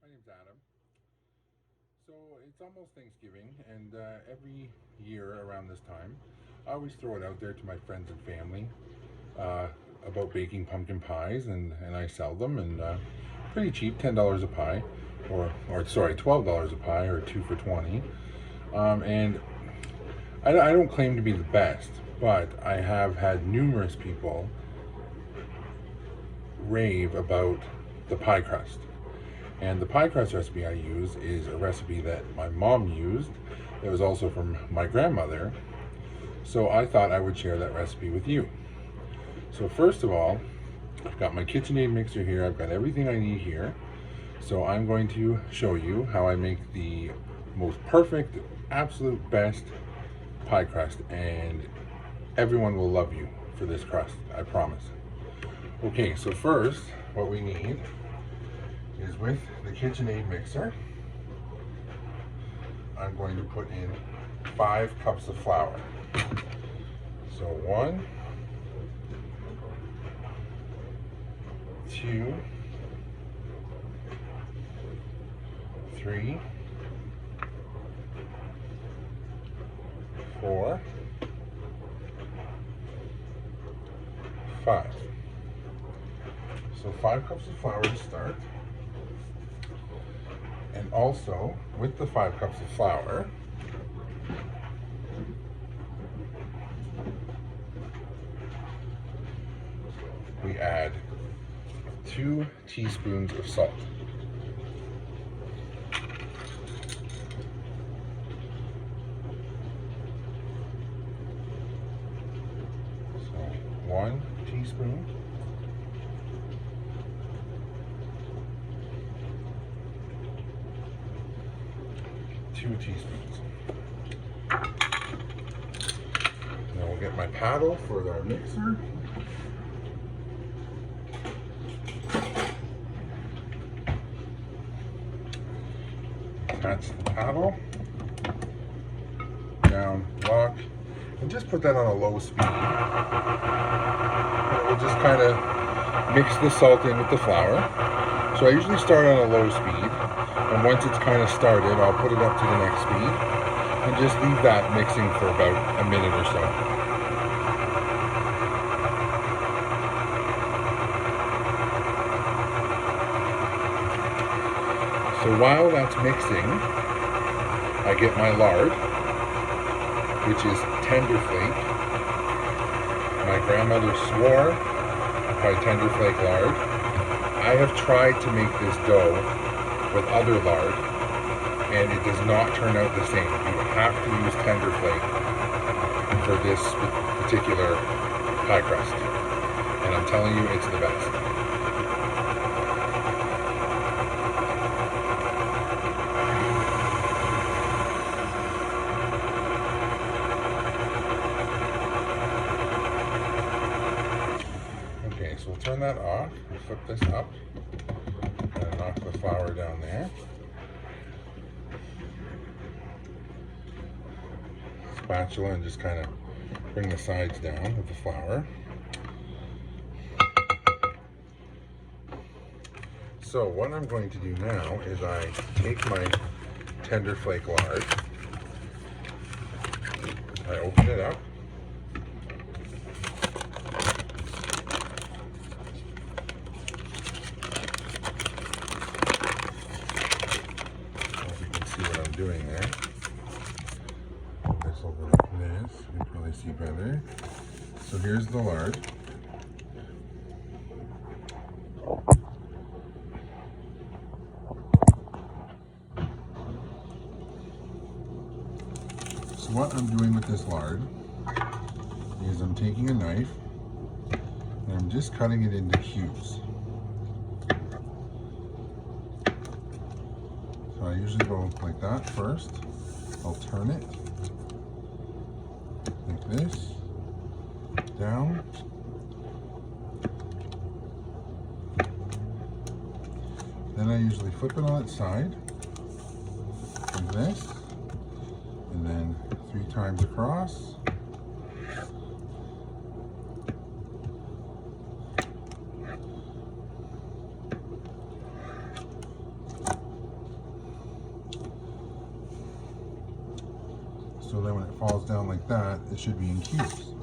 My name's Adam. So it's almost Thanksgiving, and every year around this time, I always throw it out there to my friends and family uh, about baking pumpkin pies, and I sell them, and pretty cheap, $10 a pie, or sorry, $12 a pie, or two for 20. And I don't claim to be the best, but I have had numerous people rave about the pie crust. And the pie crust recipe I use is a recipe that my mom used. It was also from my grandmother. So I thought I would share that recipe with you. So first of all, I've got my KitchenAid mixer here. I've got everything I need here. So I'm going to show you how I make the most perfect, absolute best pie crust. And everyone will love you for this crust, I promise. Okay, so first, what we need is, with the KitchenAid mixer, I'm going to put in 5 cups of flour. So 1, 2, 3, 4, 5. So 5 cups of flour to start. And also, with the 5 cups of flour, we add 2 teaspoons of salt. So 1 teaspoon. 2 teaspoons. Now we'll get my paddle for our mixer. Attach the paddle, down, lock, and just put that on a low speed. And we'll just kind of mix the salt in with the flour. So I usually start on a low speed, and once it's kind of started, I'll put it up to the next speed, and just leave that mixing for about a minute or so. So while that's mixing, I get my lard, which is Tenderflake. My grandmother swore by Tenderflake lard. I have tried to make this dough with other lard, and it does not turn out the same. You have to use Tenderflake for this particular pie crust, and I'm telling you, it's the best. Okay, so we'll turn that off. We'll flip this up and knock the flour down there. Spatula, and just kind of bring the sides down with the flour. So what I'm going to do now is I take my Tenderflake lard, I open it up, doing there. Put this over like this. You can probably see better. So here's the lard. So what I'm doing with this lard is I'm taking a knife and I'm just cutting it into cubes. So I usually go like that first. I'll turn it like this, down, then I usually flip it on its side like this, and then 3 times across. So then when it falls down like that, it should be in cubes.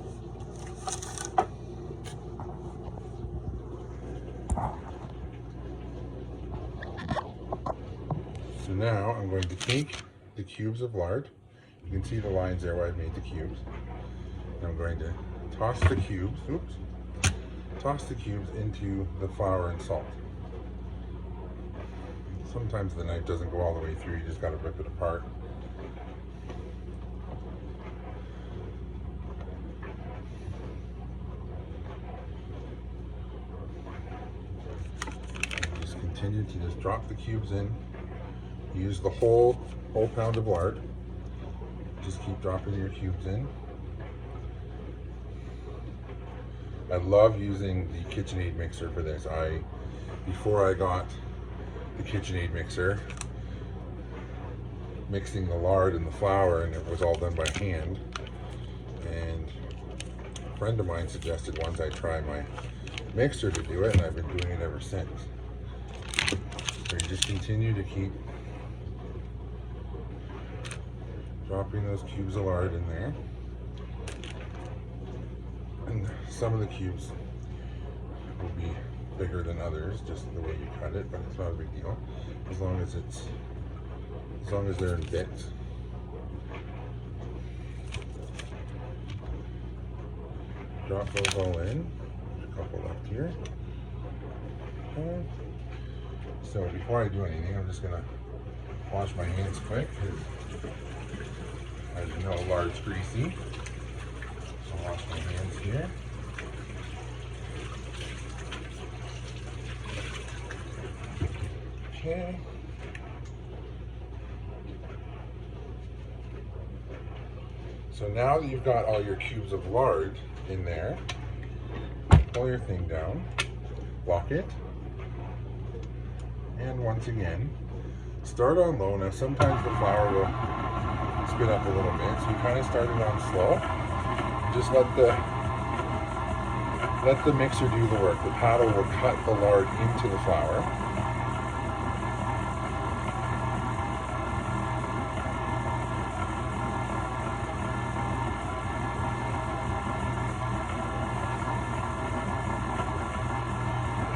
So now I'm going to take the cubes of lard. You can see the lines there where I've made the cubes. And I'm going to toss the cubes, toss the cubes into the flour and salt. Sometimes the knife doesn't go all the way through, you just got to rip it apart. And just continue to just drop the cubes in. Use the whole pound of lard. Just keep dropping your cubes in. I love using the KitchenAid mixer for this. Before I got the KitchenAid mixer, mixing the lard and the flour, and it was all done by hand. And a friend of mine suggested once I try my mixer to do it, and I've been doing it ever since. So you just continue to keep dropping those cubes of lard in there. And some of the cubes will be bigger than others, just the way you cut it, but it's not a big deal. As long as they're in bits. Drop those all in. There's a couple left here. Okay. So before I do anything, I'm just gonna wash my hands quick. As you know, lard's greasy. I'll wash my hands here. Okay. So now that you've got all your cubes of lard in there, pull your thing down, lock it, and once again, start on low. Now sometimes the flour will spit up a little bit, so you kind of start it on slow. Just let the mixer do the work. The paddle will cut the lard into the flour.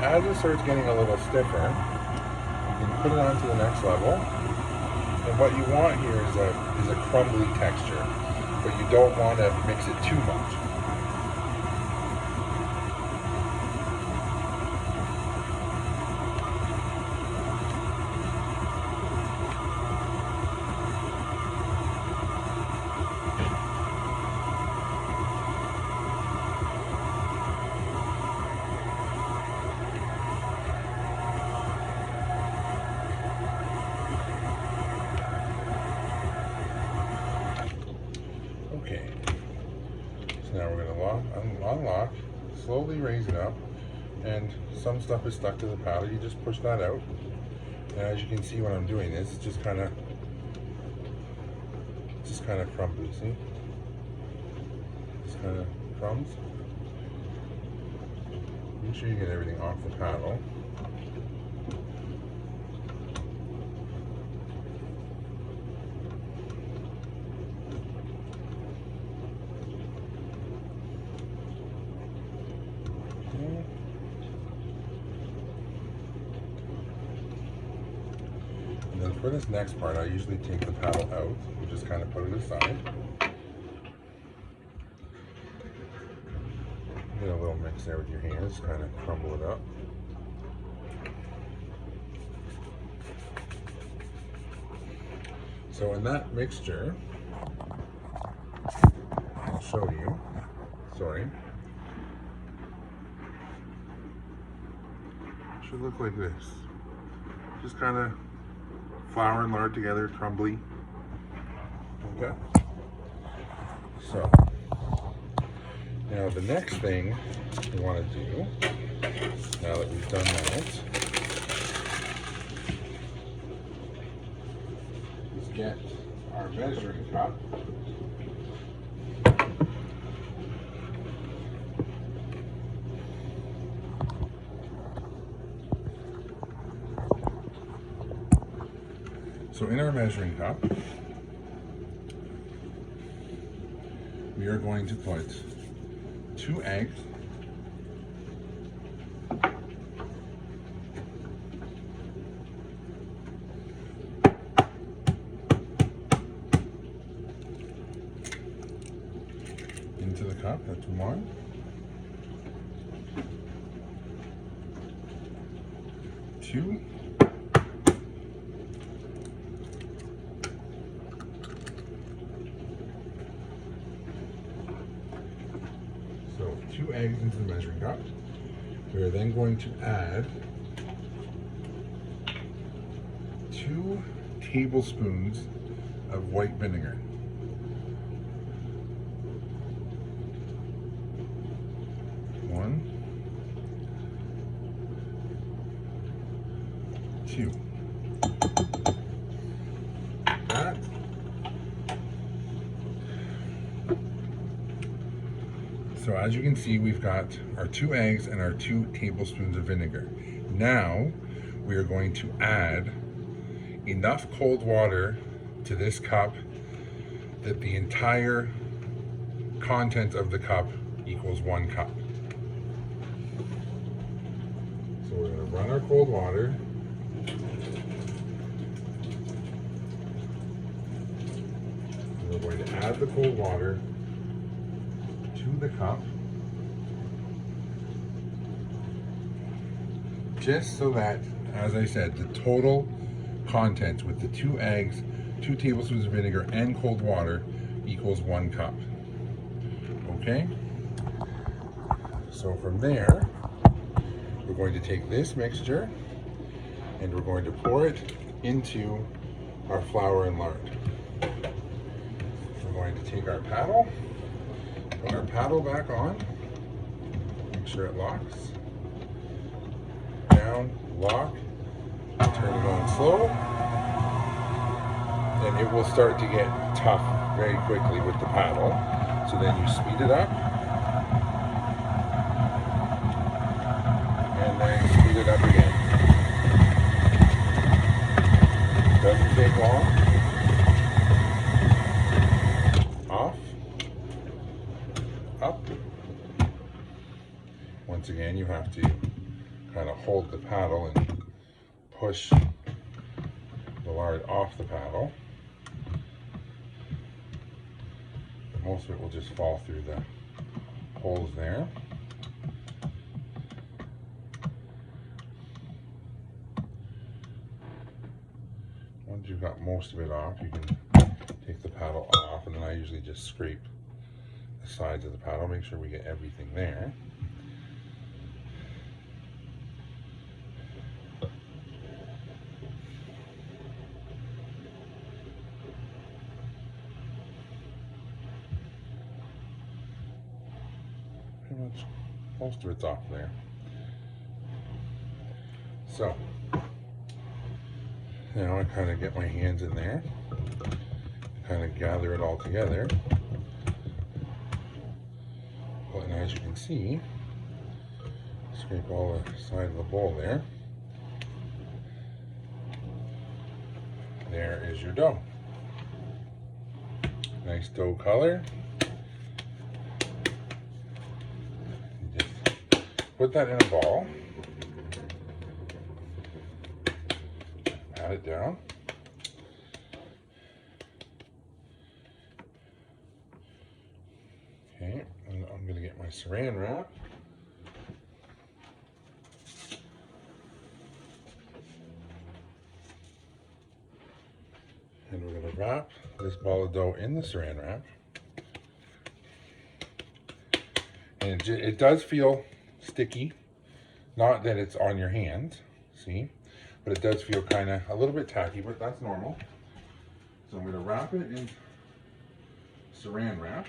As it starts getting a little stiffer, you can put it on to the next level. And what you want here is a crumbly texture, but you don't want to mix it too much. Okay, so now we're going to unlock, slowly raise it up, and some stuff is stuck to the paddle. You just push that out, and as you can see when I'm doing this, it's just kind of crumbly, see? Just kind of crumbs. Make sure you get everything off the paddle. And then for this next part, I usually take the paddle out and just kind of put it aside. Get a little mix there with your hands, kind of crumble it up. So in that mixture, I'll show you, sorry. It should look like this. Just kind of flour and lard together, crumbly. Okay. So now the next thing we want to do, now that we've done that, is get our measuring cup. So in our measuring cup, we are going to put 2 eggs, into the cup. That's 1. 2. So 2 eggs into the measuring cup. We are then going to add 2 tablespoons of white vinegar. 1, 2. That. So as you can see, we've got our 2 eggs and our 2 tablespoons of vinegar. Now we are going to add enough cold water to this cup that the entire content of the cup equals 1 cup. So we're going to run our cold water. And we're going to add the cold water to the cup, just so that, as I said, the total contents with the 2 eggs, 2 tablespoons of vinegar, and cold water equals 1 cup. Okay? So from there, we're going to take this mixture and we're going to pour it into our flour and lard. We're going to take our paddle, put our paddle back on, make sure it locks, down, lock, turn it on slow, and it will start to get tough very quickly with the paddle. So then you speed it up, and then speed it up again. Doesn't take long. Off, up. Once again, you have to kind of hold the paddle and push the lard off the paddle. Most of it will just fall through the holes there. Once you've got most of it off, you can take the paddle off, and then I usually just scrape the sides of the paddle, make sure we get everything there. Pretty much most of it's off there. So now I kind of get my hands in there, kind of gather it all together. And as you can see, scrape all the side of the bowl there. There is your dough. Nice dough color. You just put that in a ball. Pat it down. Okay, and I'm going to get my saran wrap. And we're going to wrap this ball of dough in the saran wrap. And it does feel sticky. Not that it's on your hands, see? But it does feel kind of a little bit tacky, but that's normal. So I'm going to wrap it in saran wrap.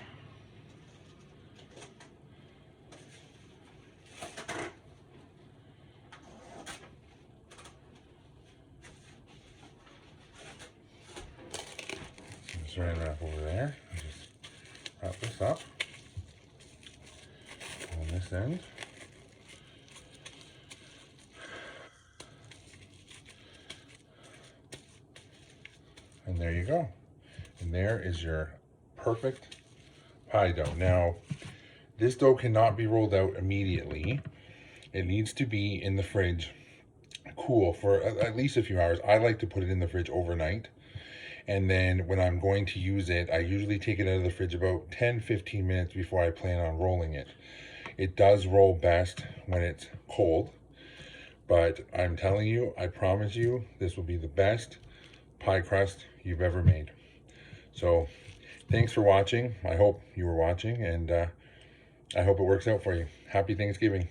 Saran wrap over there. And just wrap this up on this end. And there you go. And there is your perfect pie dough. Now, this dough cannot be rolled out immediately. It needs to be in the fridge cool for at least a few hours. I like to put it in the fridge overnight. And then when I'm going to use it, I usually take it out of the fridge about 10-15 minutes before I plan on rolling it. It does roll best when it's cold. But I'm telling you, I promise you, this will be the best pie crust you've ever made. So thanks for watching. I hope you were watching, and I hope it works out for you. Happy Thanksgiving.